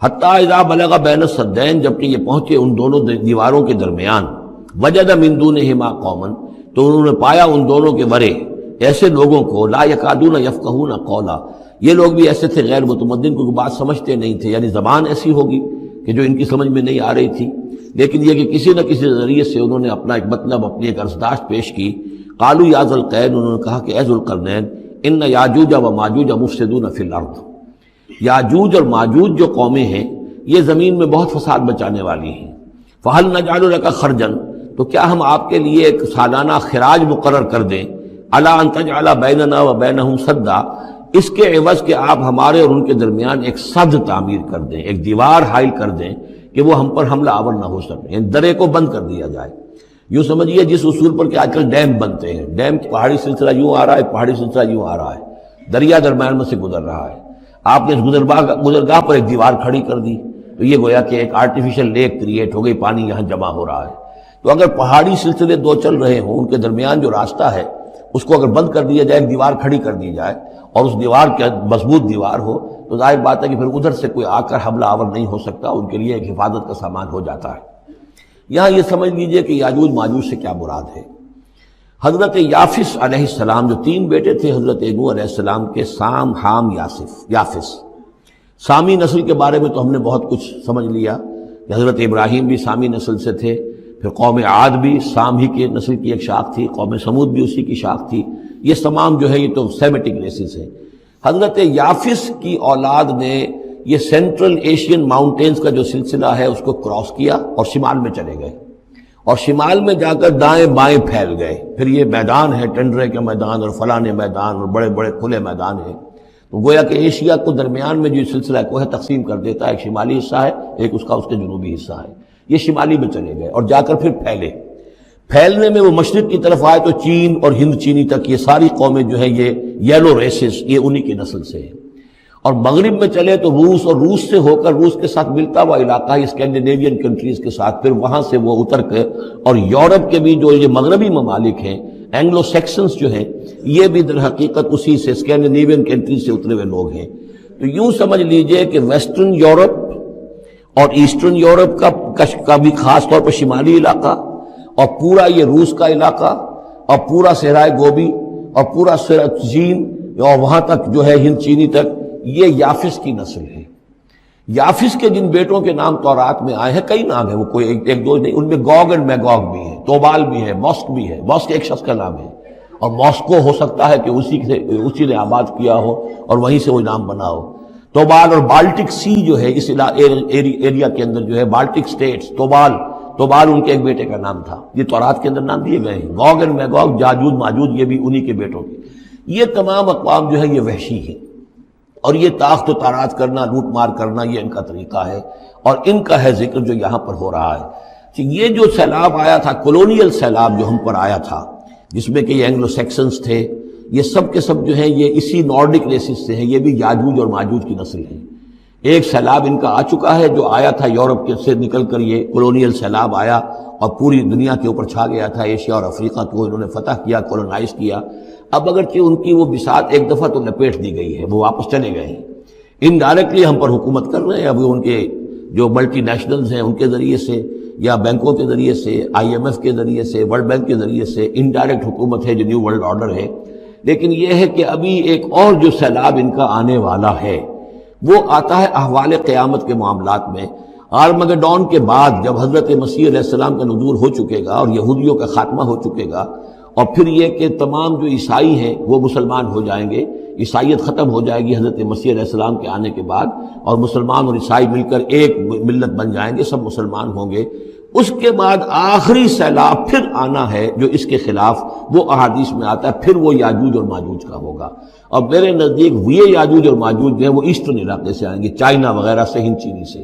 حتیٰ اذا بلغ بین السدین، جبکہ یہ پہنچے ان دونوں دیواروں کے درمیان، وجد من دونہما قوما، تو انہوں نے پایا ان دونوں کے ورے ایسے لوگوں کو، لا یکادون یفقہون قولا، یہ لوگ بھی ایسے تھے غیر متمدن، کیونکہ بات سمجھتے نہیں تھے، یعنی زبان ایسی ہوگی کہ جو ان کی سمجھ میں نہیں آ رہی تھی، لیکن یہ کہ کسی نہ کسی ذریعے سے انہوں نے اپنا ایک مطلب، اپنی ایک عرضداشت پیش کی۔ قالوا یا ذا القرنین، انہوں نے کہا کہ اے ذو القرنین، ان یاجوج و ماجوج مفسدون فی الارض، یاجوج اور ماجوج جو قومیں ہیں یہ زمین میں بہت فساد بچانے والی ہیں۔ فہل نجعل لک خرجا، تو کیا ہم آپ کے لیے ایک سالانہ خراج مقرر کر دیں، الا ان تجعل بیننا و بینہم سدا، اس کے عوض کہ آپ ہمارے اور ان کے درمیان ایک سد تعمیر کر دیں، ایک دیوار حائل کر دیں کہ وہ ہم پر حملہ آور نہ ہو سکے، یعنی درے کو بند کر دیا جائے۔ یوں سمجھیے جس اصول پر کہ آج کل ڈیم بنتے ہیں، ڈیم پہاڑی سلسلہ یوں آ رہا ہے، پہاڑی سلسلہ یوں آ رہا ہے، دریا درمیان میں سے گزر رہا ہے، آپ نے اس گزرگاہ پر ایک دیوار کھڑی کر دی تو یہ گویا کہ ایک آرٹیفیشل لیک کریٹ ہو گئی، پانی یہاں جمع ہو رہا ہے۔ تو اگر پہاڑی سلسلے دو چل رہے ہوں، ان کے درمیان جو راستہ ہے اس کو اگر بند کر دیا جائے، ایک دیوار کھڑی کر دی جائے اور اس دیوار کے مضبوط دیوار ہو، تو ظاہر بات ہے کہ پھر ادھر سے کوئی آ کر حملہ آور نہیں ہو سکتا، ان کے لیے ایک حفاظت کا سامان ہو جاتا ہے۔ یہاں یہ سمجھ لیجئے کہ یاجوج ماجوج سے کیا مراد ہے۔ حضرت یافس علیہ السلام، جو تین بیٹے تھے حضرت نوح علیہ السلام کے، سام، حام، یافس، سامی نسل کے بارے میں تو ہم نے بہت کچھ سمجھ لیا کہ حضرت ابراہیم بھی سامی نسل سے تھے، پھر قوم عاد بھی سام ہی کے نسل کی ایک شاخ تھی، قوم سمود بھی اسی کی شاخ تھی، یہ تمام جو ہے یہ تو سیمیٹک ریسز ہیں۔ حضرت یافس کی اولاد نے یہ سینٹرل ایشین ماؤنٹینز کا جو سلسلہ ہے اس کو کراس کیا اور شمال میں چلے گئے، اور شمال میں جا کر دائیں بائیں پھیل گئے۔ پھر یہ میدان ہے، ٹنڈرے کے میدان اور فلانے میدان اور بڑے بڑے کھلے میدان ہیں، تو گویا کہ ایشیا کو درمیان میں جو سلسلہ کوہ تقسیم کر دیتا ہے، ایک شمالی حصہ ہے، ایک اس کے جنوبی حصہ ہے، یہ شمالی میں چلے گئے اور جا کر پھر پھیلنے میں وہ مشرق کی طرف آئے تو چین اور ہند چینی تک یہ ساری قومیں جو ہے یہ یلو ریسز، یہ انہی کی نسل سے ہیں۔ اور مغرب میں چلے تو روس، اور روس سے ہو کر روس کے ساتھ ملتا ہوا علاقہ ہے اسکینڈینیوین کنٹریز کے ساتھ، پھر وہاں سے وہ اتر کے، اور یورپ کے بھی جو یہ مغربی ممالک ہیں، اینگلو سیکسنز جو ہیں، یہ بھی در حقیقت اسی سے اسکینڈینیوین کنٹریز سے اترے ہوئے لوگ ہیں۔ تو یوں سمجھ لیجئے کہ ویسٹرن یورپ اور ایسٹرن یورپ کا بھی خاص طور پر شمالی علاقہ، اور پورا یہ روس کا علاقہ، اور پورا صحرائے گوبی، اور پورا چین، اور وہاں تک جو ہے ہند چینی تک، یہ یافس کی نسل ہے۔ یافس کے جن بیٹوں کے نام تورات میں آئے ہیں، کئی نام ہیں، وہ کوئی ایک دو نہیں، ان میں گوگ اینڈ میگوگ بھی ہے، توبال بھی ہے، موسک بھی ہے، موسک ایک شخص کا نام ہے، اور موسکو ہو سکتا ہے کہ اسی نے آباد کیا ہو اور وہیں سے وہ نام بنا ہو۔ توبال اور بالٹک سی جو ہے اس ایریا کے اندر جو ہے، بالٹک سٹیٹس، توبال ان کے ایک بیٹے کا نام تھا، یہ تورات کے اندر نام دیے گئے ہیں۔ گوگ اینڈ میگوگ، جاجوج ماجوج، یہ بھی انہی کے بیٹوں کے۔ یہ تمام اقوام جو ہے یہ وحشی ہیں، اور یہ تاخت و تاراج کرنا، لوٹ مار کرنا، یہ ان کا طریقہ ہے، اور ان کا ہے ذکر جو یہاں پر ہو رہا ہے۔ یہ جو سیلاب آیا تھا، کولونیل سیلاب جو ہم پر آیا تھا، جس میں کہ یہ اینگلو سیکسنز تھے، یہ سب کے سب جو ہیں یہ اسی نارڈک ریسز سے ہیں، یہ بھی یاجوج اور ماجوج کی نسل ہیں۔ ایک سیلاب ان کا آ چکا ہے جو آیا تھا یورپ کے سے نکل کر، یہ کولونیل سیلاب آیا اور پوری دنیا کے اوپر چھا گیا تھا، ایشیا اور افریقہ کو انہوں نے فتح کیا، کولونائز کیا۔ اب اگرچہ ان کی وہ بساط ایک دفعہ تو لپیٹ دی گئی ہے، وہ واپس چلے گئے ہیں، انڈائریکٹلی ہم پر حکومت کر رہے ہیں۔ اب ان کے جو ملٹی نیشنلز ہیں ان کے ذریعے سے، یا بینکوں کے ذریعے سے، IMF کے ذریعے سے، ورلڈ بینک کے ذریعے سے انڈائریکٹ حکومت ہے جو نیو ورلڈ آرڈر ہے۔ لیکن یہ ہے کہ ابھی ایک اور جو سیلاب ان کا آنے والا ہے وہ آتا ہے احوال قیامت کے معاملات میں۔ آرمگڈون کے بعد جب حضرت مسیح علیہ السلام کا نزول ہو چکے گا اور یہودیوں کا خاتمہ ہو چکے گا، اور پھر یہ کہ تمام جو عیسائی ہیں وہ مسلمان ہو جائیں گے، عیسائیت ختم ہو جائے گی حضرت مسیح علیہ السلام کے آنے کے بعد، اور مسلمان اور عیسائی مل کر ایک ملت بن جائیں گے، سب مسلمان ہوں گے۔ اس کے بعد آخری سیلاب پھر آنا ہے جو اس کے خلاف، وہ احادیث میں آتا ہے، پھر وہ یاجوج اور ماجوج کا ہوگا۔ اور میرے نزدیک یہ یاجوج اور ماجوج جو ہیں وہ ایسٹرن علاقے سے آئیں گے، چائنا وغیرہ سے، ہند چینی سے۔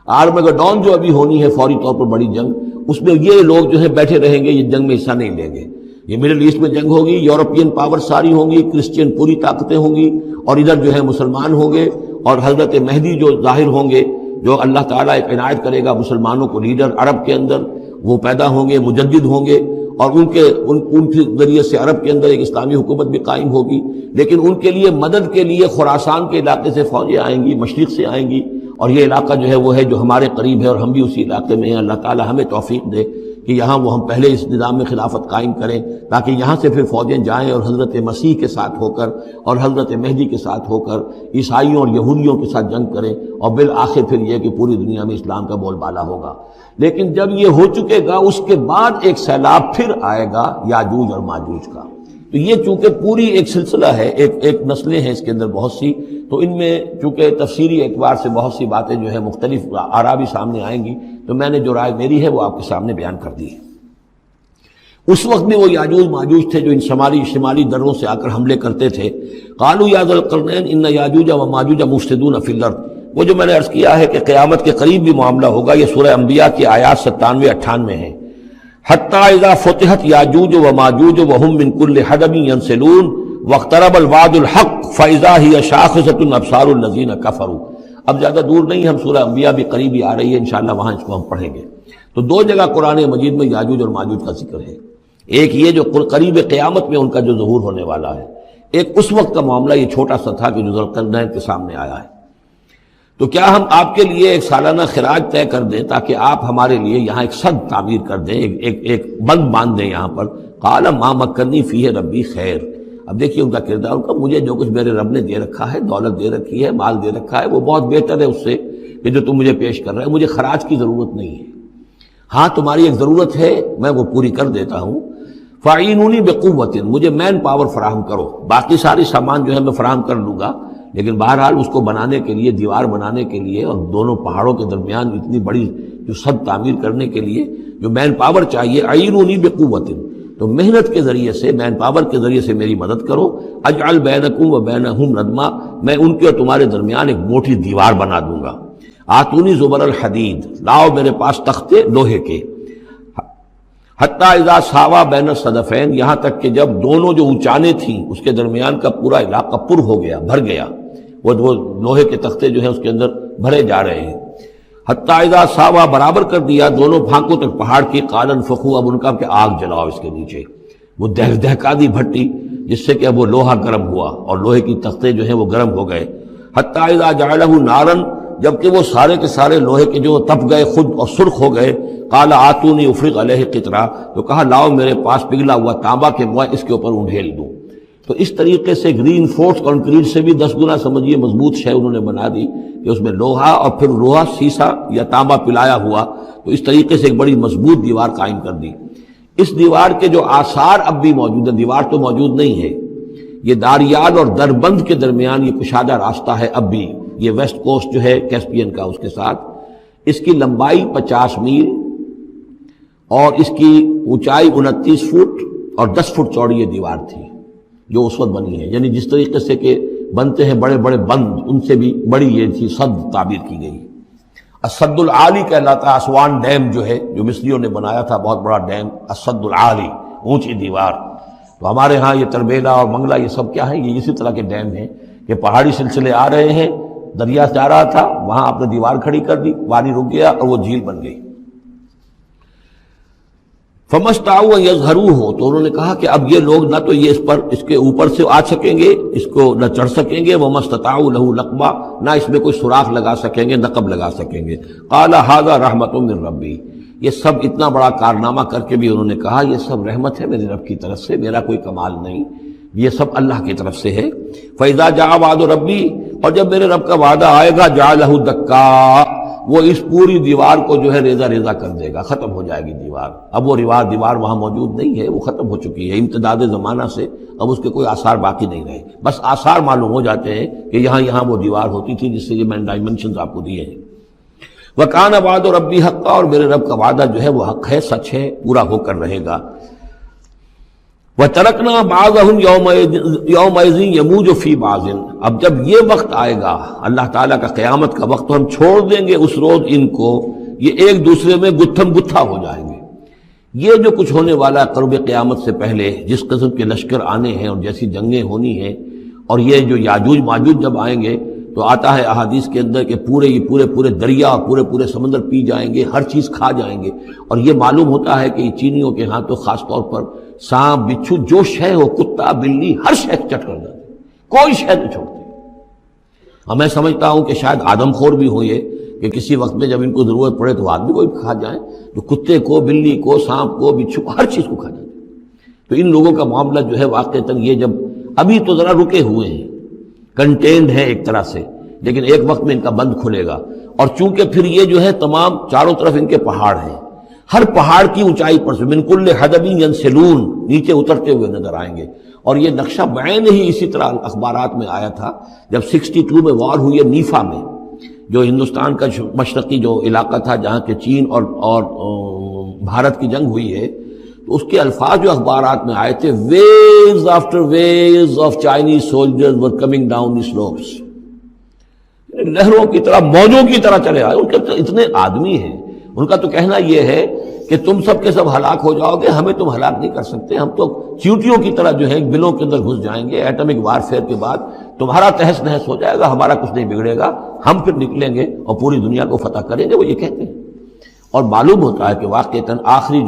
آرمگڈون جو ابھی ہونی ہے فوری طور پر بڑی جنگ، اس میں یہ لوگ جو ہے بیٹھے رہیں گے، یہ جنگ میں حصہ نہیں لیں گے۔ یہ مڈل ایسٹ میں جنگ ہوگی، یورپین پاور ساری ہوں گی، کرسچین پوری طاقتیں ہوں گی، اور ادھر جو ہے مسلمان ہوں گے، اور حضرت مہدی جو ظاہر ہوں گے، جو اللہ تعالیٰ ایک عنایت کرے گا مسلمانوں کو لیڈر عرب کے اندر، وہ پیدا ہوں گے، مجدد ہوں گے، اور ان کے ذریعے سے عرب کے اندر ایک اسلامی حکومت بھی قائم ہوگی۔ لیکن ان کے لیے مدد کے لیے خراسان کے علاقے سے فوجیں آئیں گی، مشرق سے آئیں گی، اور یہ علاقہ جو ہے وہ ہے جو ہمارے قریب ہے اور ہم بھی اسی علاقے میں ہیں. اللہ تعالی ہمیں توفیق دے کہ یہاں وہ ہم پہلے اس نظام میں خلافت قائم کریں تاکہ یہاں سے پھر فوجیں جائیں اور حضرت مسیح کے ساتھ ہو کر اور حضرت مہدی کے ساتھ ہو کر عیسائیوں اور یہودیوں کے ساتھ جنگ کریں اور بالآخر پھر یہ کہ پوری دنیا میں اسلام کا بول بالا ہوگا. لیکن جب یہ ہو چکے گا اس کے بعد ایک سیلاب پھر آئے گا یاجوج اور ماجوج کا. تو یہ چونکہ پوری ایک سلسلہ ہے، ایک نسلیں ہیں اس کے اندر بہت سی، تو ان میں چونکہ تفسیری اعتبار سے بہت سی باتیں جو ہے مختلف آراء بھی سامنے آئیں گی، تو میں نے جو رائے میری ہے وہ آپ کے سامنے بیان کر دی ہے. اس وقت بھی وہ یاجوج ماجوج تھے جو ان شمالی دروں سے آ کر حملے کرتے تھے. قالوا یا ذا القرنین ان یاجوج و ماجوج مفسدون فی الارض. وہ جو میں نے عرض کیا ہے کہ قیامت کے قریب بھی معاملہ ہوگا، یہ سورہ انبیاء کی آیات 97-98 ہیں. حتی اذا فتحت یاجوج و ماجوج وهم من کل حدب ینسلون واقترب الوعد الحق فاذا هی شاخصۃ ابصار الذین کفروا. اب زیادہ دور نہیں، ہم سورہ انبیاء بھی قریب ہی آ رہی ہے، انشاءاللہ وہاں اس کو ہم پڑھیں گے. تو دو جگہ قرآن مجید میں یاجوج اور ماجوج کا ذکر ہے. ایک یہ جو قریب قیامت میں ان کا جو ظہور ہونے والا ہے، ایک اس وقت کا معاملہ یہ چھوٹا سا تھا کہ جو ذوالقرنین کے سامنے آیا ہے. تو کیا ہم آپ کے لیے ایک سالانہ خراج طے کر دیں تاکہ آپ ہمارے لیے یہاں ایک سد تعمیر کر دیں، ایک بند باندھ دیں یہاں پر. قال ما مکنی فیہ ربی خیر. اب دیکھیے ان کا کردار، ان کا مجھے جو کچھ میرے رب نے دے رکھا ہے، دولت دے رکھی ہے، مال دے رکھا ہے، وہ بہت بہتر ہے اس سے کہ جو تم مجھے پیش کر رہے ہیں. مجھے خراج کی ضرورت نہیں ہے. ہاں تمہاری ایک ضرورت ہے، میں وہ پوری کر دیتا ہوں. فاعینونی بقوت، مجھے مین پاور فراہم کرو، باقی ساری سامان جو ہے میں فراہم کر لوں گا، لیکن بہرحال اس کو بنانے کے لیے، دیوار بنانے کے لیے اور دونوں پہاڑوں کے درمیان اتنی بڑی جو سد تعمیر کرنے کے لیے جو مین پاور چاہیے، اعینونی بقوت، تو محنت کے ذریعے سے، مین پاور کے ذریعے سے میری مدد کرو. اجعل بینکم و بینہم ردما، میں ان کے اور تمہارے درمیان ایک موٹی دیوار بنا دوں گا. آتونی زبر الحدید، لاؤ میرے پاس تختے لوہے کے. حتیٰ اذا ساوا بین الصدفین، یہاں تک کہ جب دونوں جو اونچانے تھیں اس کے درمیان کا پورا علاقہ پر ہو گیا، بھر گیا، وہ لوہے کے تختے جو ہیں اس کے اندر بھرے جا رہے ہیں. حتیٰ اذا ساوا، برابر کر دیا دونوں پھانکوں تک پہاڑ کی. قال انفخوا، اب ان کا کہ آگ جلاؤ اس کے نیچے. وہ دہکا دی بھٹی جس سے کہ اب وہ لوہا گرم ہوا اور لوہے کی تختے جو ہیں وہ گرم ہو گئے. حتیٰ اذا جعلہ نارا، جبکہ وہ سارے کے سارے لوہے کے جو تپ گئے خود اور سرخ ہو گئے. قال آتونی افرغ علیہ قطرہ، تو کہا لاؤ میرے پاس پگھلا ہوا تانبا کہ میں اس کے اوپر انڈھیل دوں. تو اس طریقے سے گرین فورس کانکریٹ سے بھی 10 گنا سمجھیے مضبوط شے انہوں نے بنا دی کہ اس میں لوہا اور پھر لوہا سیسا یا تانبا پلایا ہوا، تو اس طریقے سے ایک بڑی مضبوط دیوار قائم کر دی. اس دیوار کے جو آثار اب بھی موجود ہیں، دیوار تو موجود نہیں ہے، یہ داریال اور دربند کے درمیان یہ کشادہ راستہ ہے اب بھی. یہ ویسٹ کوسٹ جو ہے کیسپین کا، اس کے ساتھ اس کی لمبائی 50 میل اور اس کی اونچائی 29 فٹ اور 10 فٹ چوڑی یہ دیوار تھی جو اس وقت بنی ہے. یعنی جس طریقے سے کہ بنتے ہیں بڑے بڑے بند، ان سے بھی بڑی یہ تھی سد تعبیر کی گئی. السد العالی کہلاتا ہے اسوان ڈیم جو ہے، جو مصریوں نے بنایا تھا، بہت بڑا ڈیم، السد العالی، اونچی دیوار. تو ہمارے ہاں یہ تربیلا اور منگلا یہ سب کیا ہے، یہ اسی طرح کے ڈیم ہیں کہ پہاڑی سلسلے آ رہے ہیں، دریا جا رہا تھا، وہاں آپ نے دیوار کھڑی کر دی، پانی رک گیا اور وہ جھیل بن گئی. فَمَسْتَعُوا أَن يَظْهَرُوهُ، تو انہوں نے کہا کہ اب یہ لوگ نہ تو یہ اس کے اوپر سے آ سکیں گے، اس کو نہ چڑھ سکیں گے، وَمَا اسْتَطَاعُوا لَهُ نَقْبًا، نہ اس میں کوئی سوراخ لگا سکیں گے، نقب لگا سکیں گے. قَالَ هَذَا رَحْمَةٌ مِّن رَّبِّي، یہ سب اتنا بڑا کارنامہ کر کے بھی انہوں نے کہا یہ سب رحمت ہے میرے رب کی طرف سے، میرا کوئی کمال نہیں، یہ سب اللہ کی طرف سے ہے. فَإِذَا جَاءَ وَعْدُ رَبِّي، اور جب میرے رب کا وعدہ آئے گا، جَعَلَهُ دَكَّا، وہ اس پوری دیوار کو جو ہے ریزہ ریزہ کر دے گا، ختم ہو جائے گی دیوار. اب وہ دیوار وہاں موجود نہیں ہے، وہ ختم ہو چکی ہے امتداد زمانہ سے، اب اس کے کوئی آثار باقی نہیں رہے. بس آثار معلوم ہو جاتے ہیں کہ یہاں وہ دیوار ہوتی تھی جس سے یہ میں نے ڈائمنشنز آپ کو دیے ہیں. وَكَانَ وَعْدُ رَبِّي حَقًّا، اور میرے رب کا وعدہ جو ہے وہ حق ہے، سچ ہے، پورا ہو کر رہے گا. وَتَرَكْنَا بَعْضَهُمْ يَوْمَئِذٍ يَمُوجُ فِي بَعْضٍ، اب جب یہ وقت آئے گا اللہ تعالیٰ کا قیامت کا وقت، تو ہم چھوڑ دیں گے اس روز ان کو، یہ ایک دوسرے میں گتھم گتھا ہو جائیں گے. یہ جو کچھ ہونے والا ہے قرب قیامت سے پہلے، جس قسم کے لشکر آنے ہیں اور جیسی جنگیں ہونی ہیں، اور یہ جو یاجوج ماجوج جب آئیں گے تو آتا ہے احادیث کے اندر کہ پورے دریا اور پورے سمندر پی جائیں گے، ہر چیز کھا جائیں گے. اور یہ معلوم ہوتا ہے کہ یہ چینیوں کے ہاں تو خاص طور پر سانپ بچھو جو شے ہو، کتا بلی، ہر شے چٹ کر جاتے، کوئی شے نہیں چھوڑتے. اور میں سمجھتا ہوں کہ شاید آدم خور بھی ہو یہ کہ کسی وقت میں جب ان کو ضرورت پڑے تو آدمی کو بھی کھا جائیں، جو کتے کو، بلی کو، سانپ کو، بچھو کو، ہر چیز کو کھا جائیں۔ تو ان لوگوں کا معاملہ جو ہے واقعتاً یہ جب ابھی تو ذرا رکے ہوئے ہیں، کنٹینڈ ہے ایک طرح سے، لیکن ایک وقت میں ان کا بند کھلے گا۔ اور چونکہ پھر یہ جو ہے تمام چاروں طرف ان کے پہاڑ ہیں، ہر پہاڑ کی اونچائی پر سے من کل حدب ینسلون نیچے اترتے ہوئے نظر آئیں گے۔ اور یہ نقشہ بعین ہی اسی طرح اخبارات میں آیا تھا جب 62 میں وار ہوئی ہے نیفا میں، جو ہندوستان کا مشرقی جو علاقہ تھا جہاں کے چین اور بھارت کی جنگ ہوئی ہے، تو اس کے الفاظ جو اخبارات میں آئے تھے، waves after waves of Chinese soldiers were coming down the slopes, لہروں کی طرح، موجوں کی طرح چلے آئے۔ ان کے اتنے آدمی ہیں، ان کا تو کہنا یہ ہے کہ تم سب کے سب ہلاک ہو جاؤ گے، ہمیں تم ہلاک نہیں کر سکتے، ہم تو چیونٹیوں کی طرح جو ہے بلوں کے اندر گھس جائیں گے، ایٹمک وارفیئر کے بعد تمہارا تہس نہس ہو جائے گا، ہمارا کچھ نہیں بگڑے گا، ہم پھر نکلیں گے اور پوری دنیا کو فتح کریں گے، وہ یہ کہتے ہیں۔ اور معلوم ہوتا ہے کہ واقعتاً آخری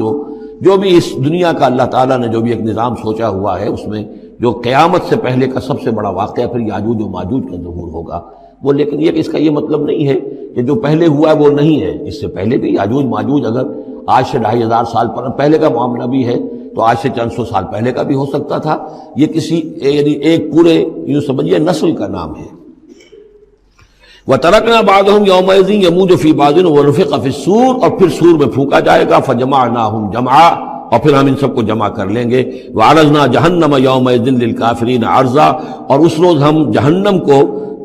جو بھی اس دنیا کا اللہ تعالیٰ نے جو بھی ایک نظام سوچا ہوا ہے، اس میں جو قیامت سے پہلے کا سب سے بڑا واقعہ پھر یاجوج و ماجوج کا ظہور ہوگا وہ، لیکن یہ کہ اس کا یہ مطلب نہیں ہے کہ جو پہلے ہوا ہے وہ نہیں ہے، اس سے پہلے بھی یاجوج ماجوج اگر آج سے 2500 سال پہلے کا معاملہ بھی ہے تو آج سے چند سو سال پہلے کا بھی ہو سکتا تھا۔ یہ کسی یعنی ایک پورے یوں سمجھیے نسل کا نام ہے۔ وَتَرَكْنَا بَعْضَهُمْ يَوْمَئِذٍ يَمُوجُ فِي بَعْضٍ وَنُفِخَ فِي الصُّورِ، اور پھر سور میں پھونکا جائے گا، فَجَمَعْنَاهُمْ جَمْعًا، اور پھر ہم ان سب کو جمع کر لیں گے۔ وَعَرَضْنَا جَهَنَّمَ يَوْمَئِذٍ لِلْكَافِرِينَ عَرْضًا، اور اس روز ہم جہنم کو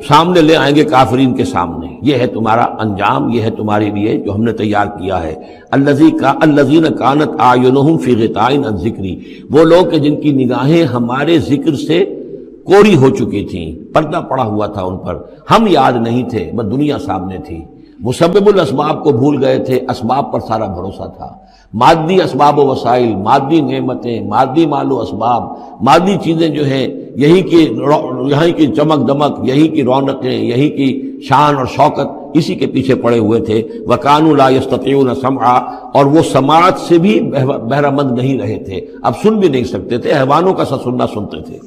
سامنے لے آئیں گے کافرین کے سامنے۔ یہ ہے تمہارا انجام، یہ ہے تمہارے لیے جو ہم نے تیار کیا ہے۔ الذین کانت اعینہم فی غطاء عن ذکری، وہ لوگ کہ جن کی نگاہیں ہمارے ذکر سے کوری ہو چکی تھیں، پردہ پڑا ہوا تھا ان پر، ہم یاد نہیں تھے، بس دنیا سامنے تھی۔ مسبب الاسباب کو بھول گئے تھے، اسباب پر سارا بھروسہ تھا۔ مادی اسباب و وسائل، مادی نعمتیں، مادی مال و اسباب، مادی چیزیں جو ہیں، یہی کی چمک دمک، یہی کی رونقیں، یہی کی شان اور شوکت، اسی کے پیچھے پڑے ہوئے تھے۔ وَكَانُوا لَا يَسْتَطِيعُونَ سَمْعًا، اور وہ سماعت سے بھی بہرہ مند نہیں رہے تھے، اب سن بھی نہیں سکتے تھے، حیوانوں کا سا سننا سنتے تھے۔